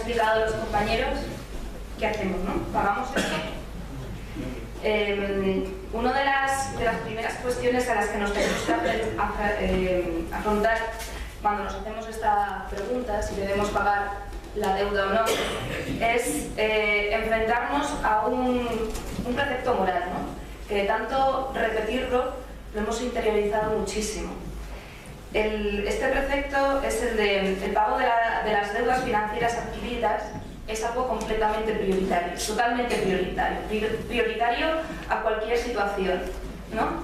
explicado los compañeros, ¿qué hacemos, no? ¿Pagamos esto? Una de las primeras cuestiones a las que nos tenemos que afrontar cuando nos hacemos esta pregunta, si debemos pagar la deuda o no, es enfrentarnos a un precepto moral, ¿no? Que de tanto repetirlo lo hemos interiorizado muchísimo. Este precepto es el de el pago de las deudas financieras adquiridas. Es algo completamente prioritario, totalmente prioritario a cualquier situación, ¿no?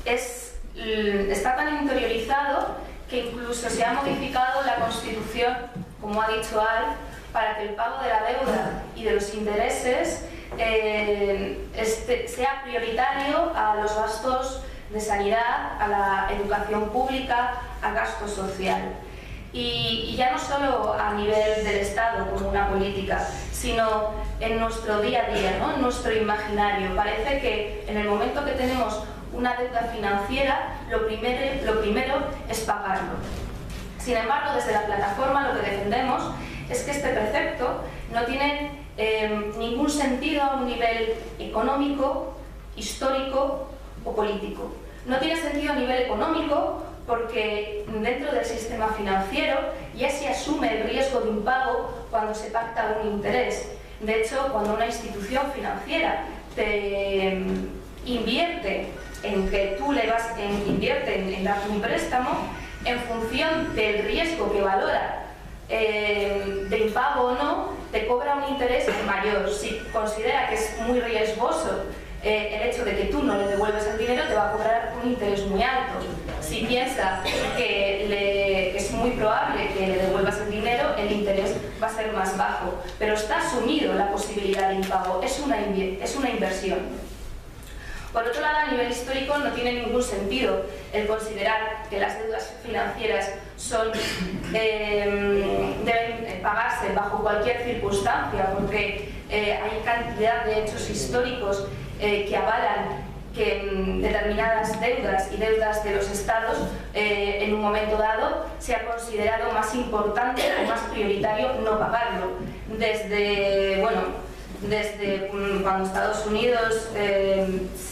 Está tan interiorizado que incluso se ha modificado la Constitución, como ha dicho Alf, para que el pago de la deuda y de los intereses sea prioritario a los gastos de sanidad, a la educación pública, al gasto social. Y ya no solo a nivel del Estado como una política, sino en nuestro día a día, ¿no? En nuestro imaginario. Parece que en el momento que tenemos una deuda financiera, lo primero es pagarlo. Sin embargo, desde la plataforma lo que defendemos es que este precepto no tiene ningún sentido a un nivel económico, histórico o político. No tiene sentido a nivel económico porque dentro del sistema financiero ya se asume el riesgo de impago cuando se pacta un interés. De hecho, cuando una institución financiera te invierte en que tú invierte en darte un préstamo, en función del riesgo que valora de impago o no, te cobra un interés mayor. Si considera que es muy riesgoso el hecho de que tú no le devuelves el dinero, te va a cobrar un interés muy alto. Si piensa que es muy probable que le devuelvas el dinero, el interés va a ser más bajo. Pero está asumido la posibilidad de impago, es una inversión. Por otro lado, a nivel histórico no tiene ningún sentido el considerar que las deudas financieras deben pagarse bajo cualquier circunstancia, porque hay cantidad de hechos históricos que avalan que determinadas deudas y deudas de los estados en un momento dado se ha considerado más importante o más prioritario no pagarlo. Desde cuando Estados Unidos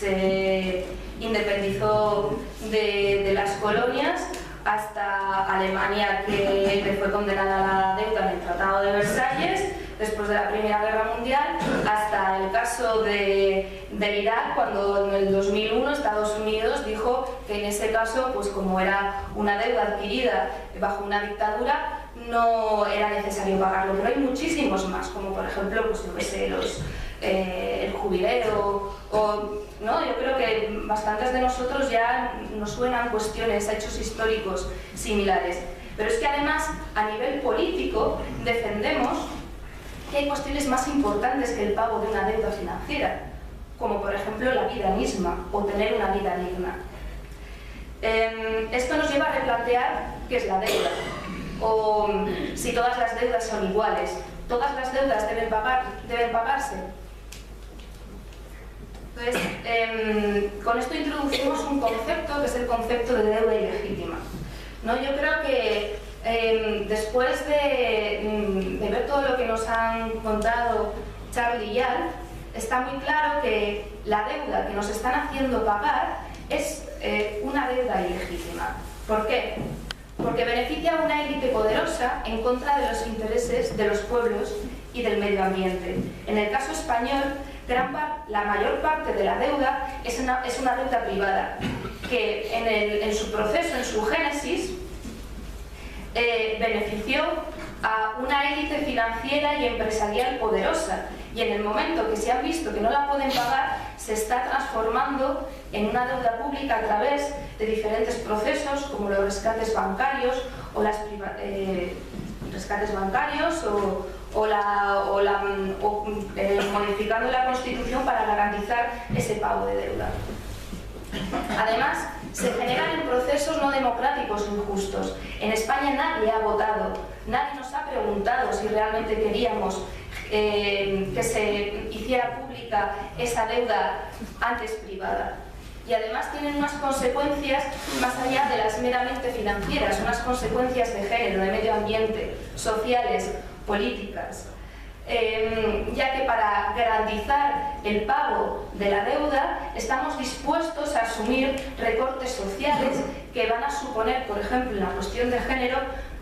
se independizó de las colonias, hasta Alemania, que fue condenada a la deuda en el Tratado de Versalles después de la Primera Guerra Mundial, hasta el caso de Irak, cuando en el 2001 Estados Unidos dijo que en ese caso, pues como era una deuda adquirida bajo una dictadura, no era necesario pagarlo. Pero hay muchísimos más, como por ejemplo, pues yo qué sé, el jubileo, ¿no? Yo creo que bastantes de nosotros ya nos suenan cuestiones, hechos históricos similares. Pero es que además, a nivel político, defendemos que hay cuestiones más importantes que el pago de una deuda financiera, como por ejemplo la vida misma o tener una vida digna. Esto nos lleva a replantear qué es la deuda, o si todas las deudas son iguales. ¿Todas las deudas deben pagarse? Entonces, con esto introducimos un concepto que es el concepto de deuda ilegítima, ¿no? Yo creo que después de ver todo lo que nos han contado Charlie y Al, está muy claro que la deuda que nos están haciendo pagar es una deuda ilegítima. ¿Por qué? Porque beneficia a una élite poderosa en contra de los intereses de los pueblos y del medio ambiente. En el caso español, la mayor parte de la deuda es una deuda privada, que en su proceso, en su génesis, benefició a una élite financiera y empresarial poderosa, y en el momento que se ha visto que no la pueden pagar, se está transformando en una deuda pública a través de diferentes procesos, como los rescates bancarios o modificando la Constitución para garantizar ese pago de deuda. Además, se generan en procesos no democráticos injustos. En España nadie ha votado, nadie nos ha preguntado si realmente queríamos que se hiciera pública esa deuda antes privada. y además tienen unas consecuencias más allá de las meramente financieras, unas consecuencias de género, de medio ambiente, sociales, políticas. Ya que para garantizar el pago de la deuda estamos dispuesdos a asumir recortes sociales que van a suponer, por ejemplo, en la cuestión de género,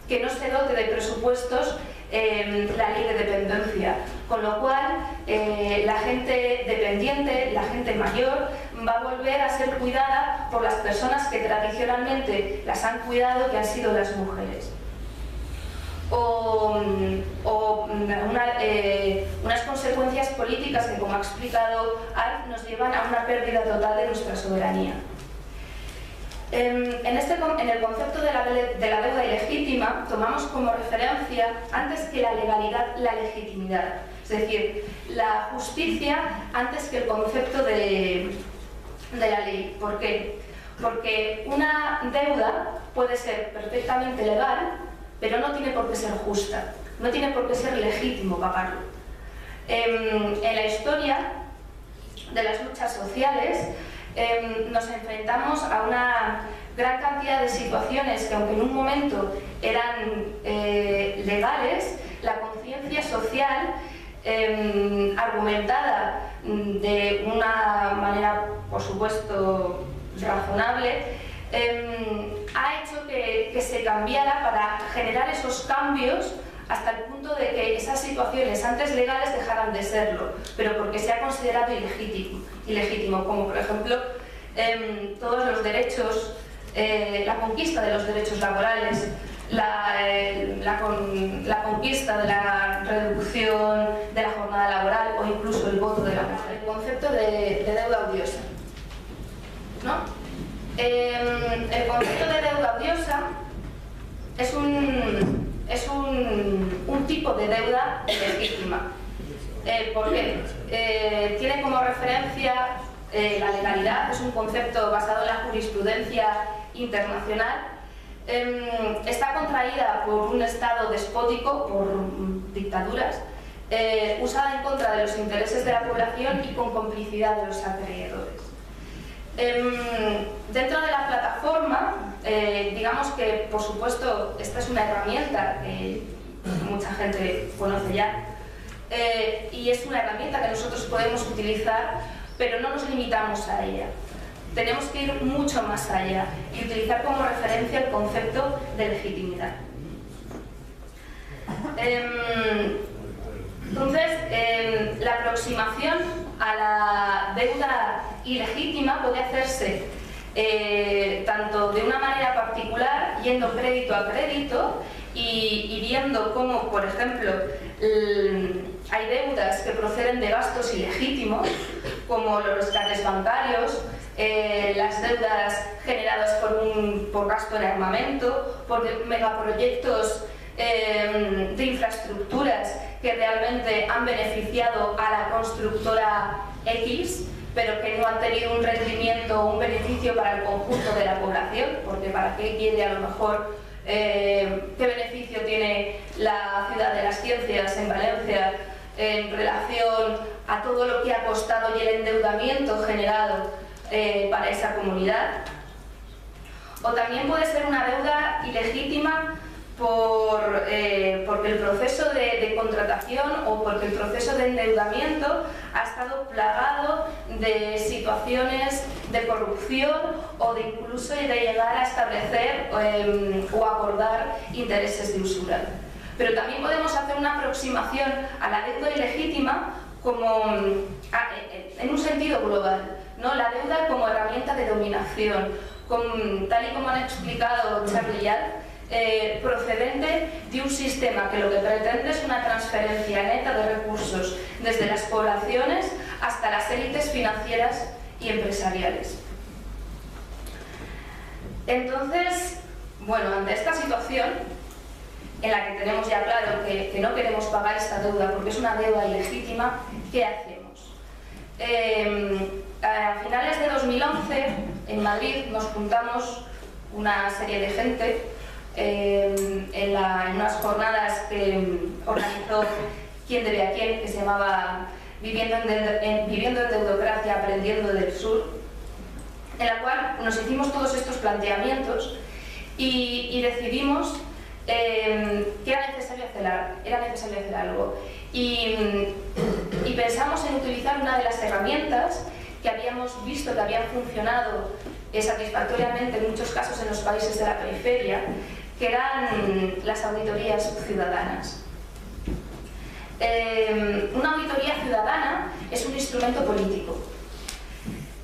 que no se dote de presupuestos la ley de dependencia, con lo cual la gente dependiente, la gente mayor, va a volver a ser cuidada por las personas que tradicionalmente las han cuidado, que han sido las mujeres. Unas consecuencias políticas que, como ha explicado Alf, nos llevan a una pérdida total de nuestra soberanía. En el concepto de la deuda ilegítima tomamos como referencia, antes que la legalidad, la legitimidad, es decir, la justicia antes que el concepto de la ley. ¿Por qué? Porque una deuda puede ser perfectamente legal, pero no tiene por qué ser justa, no tiene por qué ser legítimo pagarlo. En la historia de las luchas sociales nos enfrentamos a una gran cantidad de situaciones que, aunque en un momento eran legales, la conciencia social argumentada de una manera, por supuesto, razonable, ha hecho que se cambiara para generar esos cambios hasta el punto de que esas situaciones antes legales dejaran de serlo, pero porque se ha considerado ilegítimo, como por ejemplo todos los derechos, la conquista de los derechos laborales, la conquista de la reducción de la jornada laboral o incluso el voto de la mujer. El concepto de deuda odiosa, ¿no? El concepto de deuda odiosa es un tipo de deuda ilegítima. ¿Por qué? Tiene como referencia la legalidad, es un concepto basado en la jurisprudencia internacional. Está contraída por un Estado despótico, por dictaduras, usada en contra de los intereses de la población y con complicidad de los acreedores. Dentro de la plataforma, digamos que, por supuesto, esta es una herramienta que mucha gente conoce ya, y es una herramienta que nosotros podemos utilizar, pero no nos limitamos a ella. Tenemos que ir mucho más allá y utilizar como referencia el concepto de legitimidad. Entonces, la aproximación a la deuda ilegítima puede hacerse tanto de una manera particular, yendo crédito a crédito y viendo cómo, por ejemplo, hay deudas que proceden de gastos ilegítimos, como los rescates bancarios, las deudas generadas por gasto en armamento, por megaproyectos de infraestructuras que realmente han beneficiado a la constructora X, pero que no han tenido un rendimiento o un beneficio para el conjunto de la población, porque ¿para qué quiere a lo mejor qué beneficio tiene la Ciudad de las Ciencias en Valencia en relación a todo lo que ha costado y el endeudamiento generado para esa comunidad? O también puede ser una deuda ilegítima porque el proceso de contratación o porque el proceso de endeudamiento ha estado plagado de situaciones de corrupción o de incluso de llegar a establecer o acordar intereses de usura. Pero también podemos hacer una aproximación a la deuda ilegítima como en un sentido global, ¿no? La deuda como herramienta de dominación, tal y como han explicado Charlie y Alf, procedente de un sistema que lo que pretende es una transferencia neta de recursos desde las poblaciones hasta las élites financieras y empresariales. Entonces, bueno, ante esta situación en la que tenemos ya claro que no queremos pagar esta deuda porque es una deuda ilegítima, ¿qué hacemos? A finales de 2011 en Madrid nos juntamos una serie de gente en unas jornadas que organizó Quién debe a quién, que se llamaba Viviendo en Deudocracia, aprendiendo del sur, en la cual nos hicimos todos estos planteamientos y decidimos que era necesario hacer algo. Y pensamos en utilizar una de las herramientas que habíamos visto que habían funcionado satisfactoriamente en muchos casos en los países de la periferia, que eran las auditorías ciudadanas. Una auditoría ciudadana es un instrumento político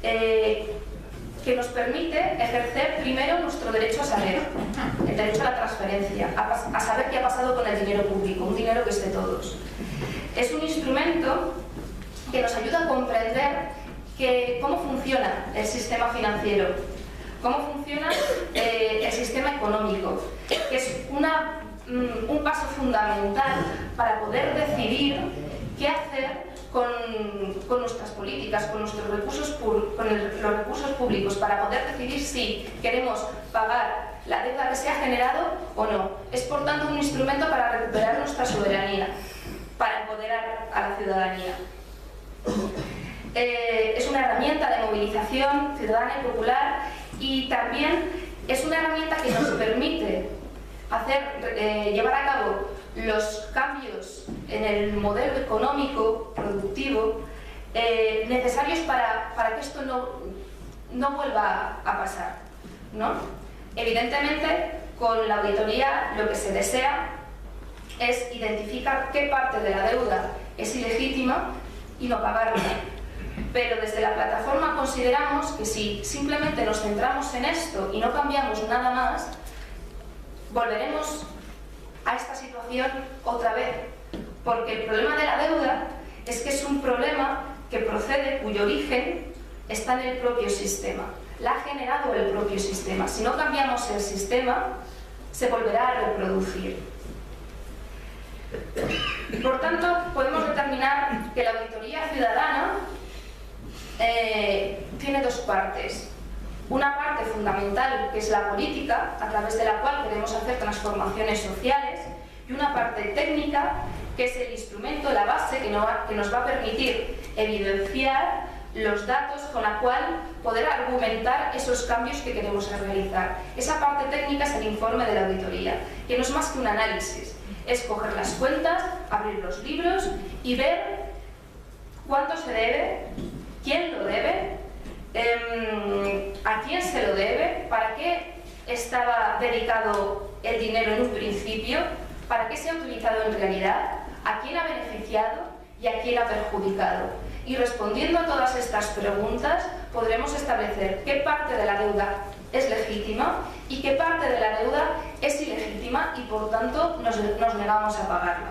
que nos permite ejercer primero nuestro derecho a saber, el derecho a la transparencia, a saber qué ha pasado con el dinero público, un dinero que es de todos. Es un instrumento que nos ayuda a comprender cómo funciona el sistema financiero, cómo funciona el sistema económico, que es un paso fundamental para poder decidir qué hacer con nuestras políticas, con nuestros recursos, los recursos públicos, para poder decidir si queremos pagar la deuda que se ha generado o no. Es por tanto un instrumento para recuperar nuestra soberanía, para empoderar a la ciudadanía. Es una herramienta de movilización ciudadana y popular, y también es una herramienta que nos permite llevar a cabo los cambios en el modelo económico, productivo, necesarios para que esto no vuelva a pasar, ¿no? Evidentemente, con la auditoría lo que se desea es identificar qué parte de la deuda es ilegítima y no pagarla. Pero desde la plataforma consideramos que si simplemente nos centramos en esto y no cambiamos nada más, volveremos a esta situación otra vez, porque el problema de la deuda es que es un problema que procede, cuyo origen está en el propio sistema, la ha generado el propio sistema. Si no cambiamos el sistema, se volverá a reproducir. Por tanto, podemos determinar que la auditoría ciudadana tiene dos partes. Una parte fundamental, que es la política, a través de la cual queremos hacer transformaciones sociales, y una parte técnica, que es el instrumento, la base, que nos va a permitir evidenciar los datos con la cual poder argumentar esos cambios que queremos realizar. Esa parte técnica es el informe de la auditoría, que no es más que un análisis. Es coger las cuentas, abrir los libros y ver cuánto se debe, quién lo debe, a quién se lo debe, para qué estaba dedicado el dinero en un principio, para qué se ha utilizado en realidad, a quién ha beneficiado y a quién ha perjudicado. Y respondiendo a todas estas preguntas, podremos establecer qué parte de la deuda es legítima y qué parte de la deuda es ilegítima y por tanto nos negamos a pagarla.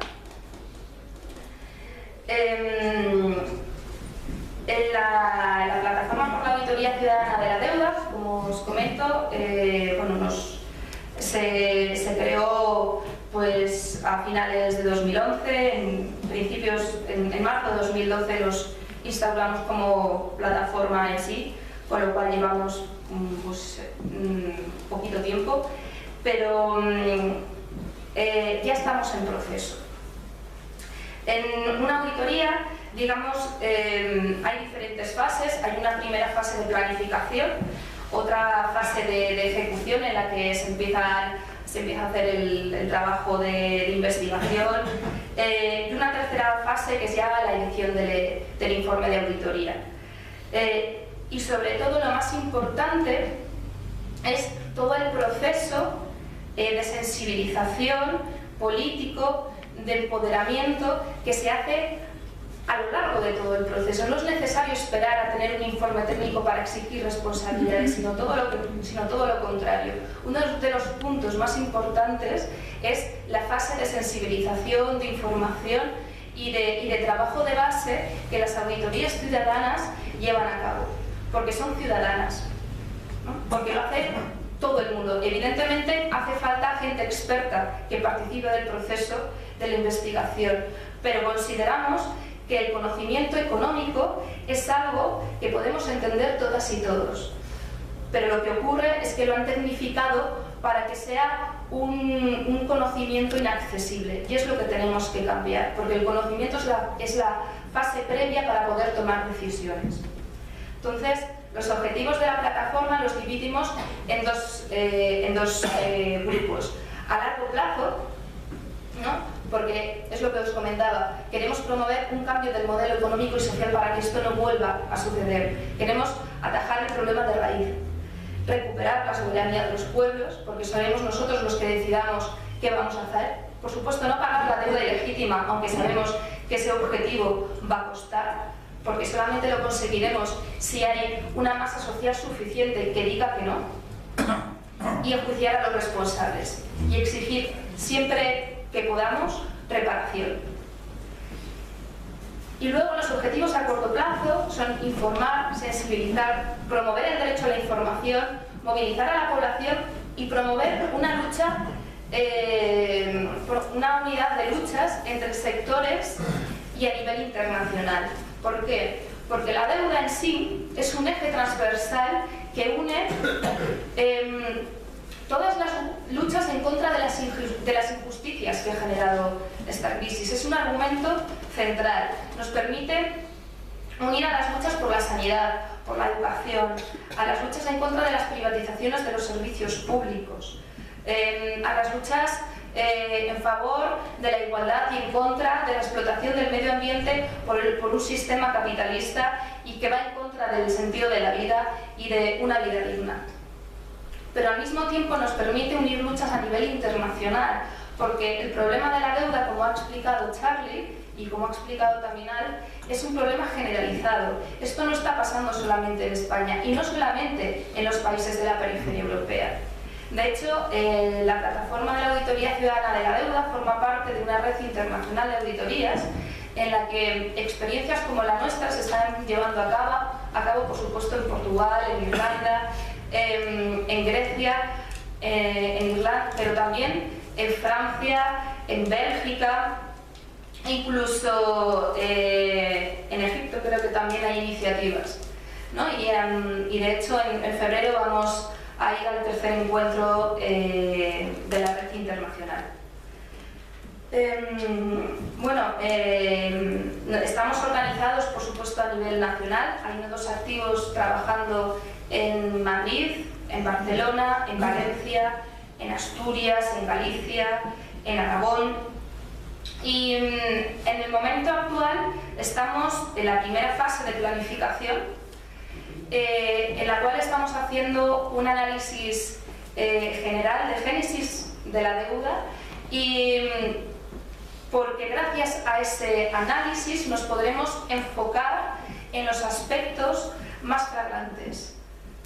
En la plataforma por la auditoría ciudadana de la deuda, como os comento, se creó pues a finales de 2011, en marzo de 2012 los instauramos como plataforma en sí, con lo cual llevamos poquito tiempo, pero ya estamos en proceso. En una auditoría, digamos, hay diferentes fases. Hay una primera fase de planificación, otra fase de ejecución en la que se empieza a hacer el trabajo de investigación, y una tercera fase que es ya la edición del informe de auditoría. Y sobre todo lo más importante es todo el proceso de sensibilización político, de empoderamiento que se hace a lo largo de todo el proceso. No es necesario esperar a tener un informe técnico para exigir responsabilidades, sino todo lo contrario. Uno de los puntos más importantes es la fase de sensibilización, de información y de trabajo de base que las auditorías ciudadanas llevan a cabo, porque son ciudadanas, ¿no? Porque lo hace todo el mundo. Evidentemente hace falta gente experta que participe del proceso de la investigación, pero consideramos que el conocimiento económico es algo que podemos entender todas y todos, pero lo que ocurre es que lo han tecnificado para que sea un conocimiento inaccesible, y es lo que tenemos que cambiar, porque el conocimiento es la fase previa para poder tomar decisiones. Entonces, Los objetivos de la plataforma los dividimos en dos grupos. A largo plazo, ¿no? Porque es lo que os comentaba, queremos promover un cambio del modelo económico y social para que esto no vuelva a suceder. Queremos atajar el problema de raíz, recuperar la soberanía de los pueblos, porque seremos nosotros los que decidamos qué vamos a hacer. Por supuesto, no pagar la deuda ilegítima, aunque sabemos que ese objetivo va a costar, porque solamente lo conseguiremos si hay una masa social suficiente que diga que no, y enjuiciar a los responsables y exigir siempre que podamos reparación. Y luego los objetivos a corto plazo son informar, sensibilizar, promover el derecho a la información, movilizar a la población y promover una lucha, una unidad de luchas entre sectores y a nivel internacional. ¿Por qué? Porque la deuda en sí es un eje transversal que une todas las luchas en contra de las injusticias que ha generado esta crisis. Es un argumento central. Nos permite unir a las luchas por la sanidad, por la educación, a las luchas en contra de las privatizaciones de los servicios públicos, a las luchas en favor de la igualdad y en contra de la explotación del medio ambiente por un sistema capitalista y que va en contra del sentido de la vida y de una vida digna. Pero al mismo tiempo nos permite unir luchas a nivel internacional, porque el problema de la deuda, como ha explicado Charlie y como ha explicado también Al, es un problema generalizado. Esto no está pasando solamente en España y no solamente en los países de la periferia europea. De hecho, la plataforma de la Auditoría Ciudadana de la Deuda forma parte de una red internacional de auditorías en la que experiencias como la nuestra se están llevando a cabo, por supuesto, en Portugal, en Irlanda, en Grecia, en Irlanda, pero también en Francia, en Bélgica, incluso en Egipto creo que también hay iniciativas, ¿no? Y de hecho en febrero vamos a ir al tercer encuentro de la red internacional. Estamos organizados, por supuesto, a nivel nacional. Hay nodos activos trabajando en Madrid, en Barcelona, en Valencia, en Asturias, en Galicia, en Aragón. Y en el momento actual estamos en la primera fase de planificación, en la cual estamos haciendo un análisis general de génesis de la deuda, y porque gracias a ese análisis nos podremos enfocar en los aspectos más flagrantes,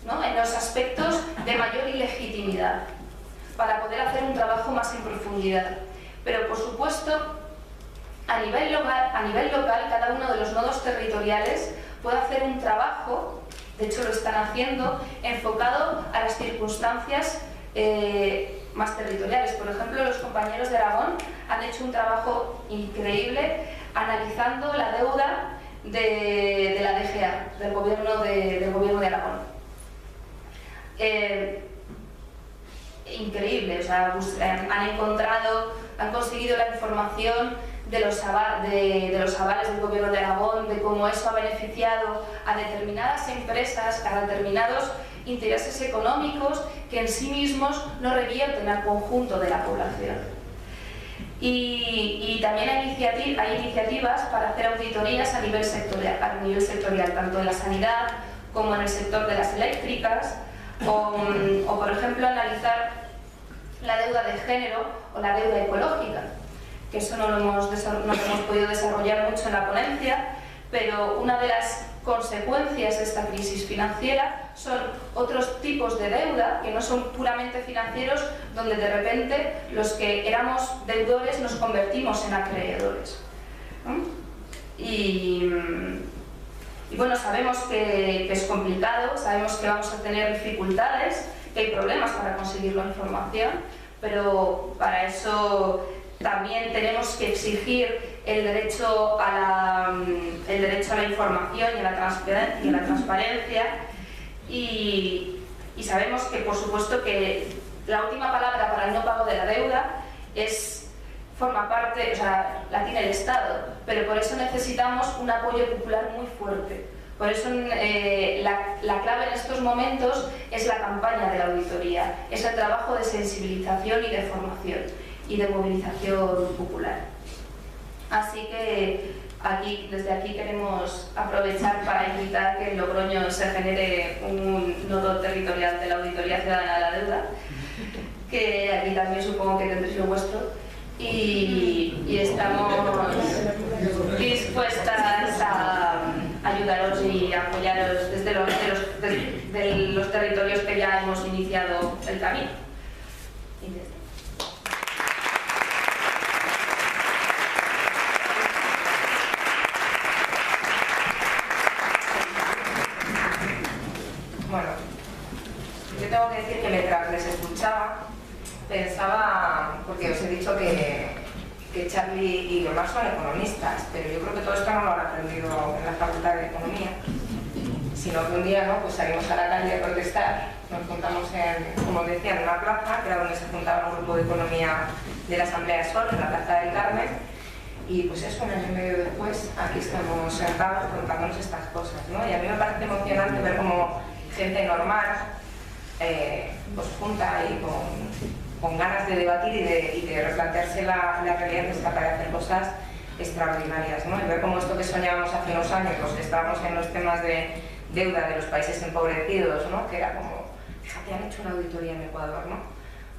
¿no? En los aspectos de mayor ilegitimidad, para poder hacer un trabajo más en profundidad. Pero por supuesto, a nivel local, cada uno de los nodos territoriales puede hacer un trabajo, de hecho lo están haciendo, enfocado a las circunstancias más territoriales. Por ejemplo, los compañeros de Aragón han hecho un trabajo increíble analizando la deuda de la DGA, del gobierno de Aragón. Increíble, o sea, han conseguido la información de los avales del gobierno de Aragón, de cómo eso ha beneficiado a determinadas empresas, a determinados intereses económicos que en sí mismos no revierten al conjunto de la población. Y también hay iniciativas para hacer auditorías a nivel sectorial, tanto en la sanidad como en el sector de las eléctricas, o por ejemplo analizar la deuda de género o la deuda ecológica, que eso no lo hemos podido desarrollar mucho en la ponencia, pero una de las consecuencias de esta crisis financiera son otros tipos de deuda que no son puramente financieros, donde de repente los que éramos deudores nos convertimos en acreedores, ¿no? Y bueno, sabemos que es complicado, sabemos que vamos a tener dificultades, que hay problemas para conseguir la información, pero para eso también tenemos que exigir el derecho a la información y a la transparencia, y sabemos que, por supuesto, que la última palabra para el no pago de la deuda forma parte, o sea, la tiene el Estado, pero por eso necesitamos un apoyo popular muy fuerte, Por eso la clave en estos momentos es la campaña de la auditoría, es el trabajo de sensibilización y de formación y de movilización popular. Así que desde aquí queremos aprovechar para invitar que en Logroño se genere un nodo territorial de la Auditoría Ciudadana de la Deuda, que aquí también supongo que tendréis lo vuestro. Y estamos dispuestas a ayudaros y apoyaros desde los territorios que ya hemos iniciado el camino. Bueno, yo tengo que decir que mientras les escuchaba, pensaba, porque os he dicho que Charlie y Omar son economistas, pero yo creo que todo esto no lo han aprendido en la Facultad de Economía, sino que un día, ¿no?, pues salimos a la calle a protestar, nos juntamos como decía, en una plaza, que era donde se juntaba un grupo de economía de la Asamblea de Sol, en la Plaza del Carmen, y pues eso, un año y medio después, aquí estamos sentados contándonos estas cosas, ¿no? Y a mí me parece emocionante ver cómo gente normal pues junta y con ganas de debatir y de replantearse la realidad, es capaz de hacer cosas extraordinarias, ¿no? Y ver cómo esto que soñábamos hace unos años, los que estábamos en los temas de deuda de los países empobrecidos, ¿no?, que era como, fíjate, han hecho una auditoría en Ecuador, ¿no?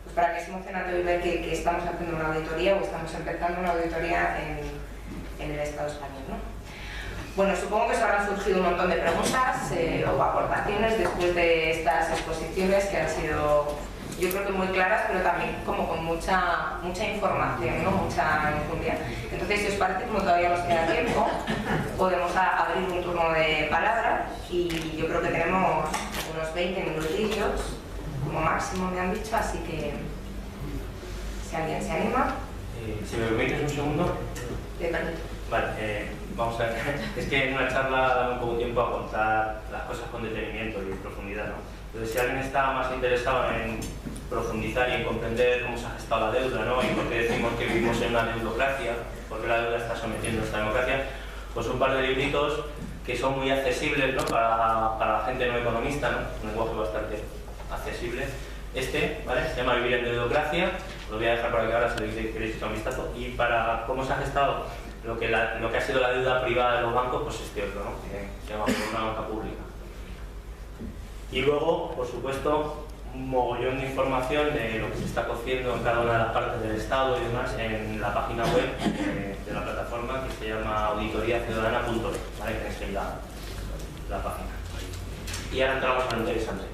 Pues para que es emocionante hoy ver que estamos haciendo una auditoría o estamos empezando una auditoría en el Estado español, ¿no? Bueno, supongo que os habrán surgido un montón de preguntas o aportaciones después de estas exposiciones que han sido, yo creo que muy claras, pero también como con mucha información, ¿no?, mucha profundidad. Entonces, si os parece, como todavía nos queda tiempo, podemos abrir un turno de palabras y yo creo que tenemos unos 20 minutillos, como máximo me han dicho, así que si alguien se anima. Si me permites un segundo. Te permito. Vale, vamos a ver. Es que en una charla da un poco tiempo a contar las cosas con detenimiento y profundidad, ¿no? Entonces, si alguien está más interesado en profundizar y en comprender cómo se ha gestado la deuda, ¿no?, y por qué decimos que vivimos en una deudocracia, por qué la deuda está sometiendo a esta democracia, pues un par de libritos que son muy accesibles, ¿no?, para la gente no economista, ¿no?, un lenguaje bastante accesible. ¿Vale?, se llama Vivir en Deudocracia, lo voy a dejar para que ahora, si queréis echar un vistazo, y para cómo se ha gestado lo que ha sido la deuda privada de los bancos, pues otro, ¿no?, que se llama Una banca pública. Y luego, por supuesto, un mogollón de información de lo que se está cociendo en cada una de las partes del Estado y demás en la página web de la plataforma, que se llama auditoriaciudadana.es, ¿vale?, que tenéis ahí la página. Y ahora entramos a lo interesante.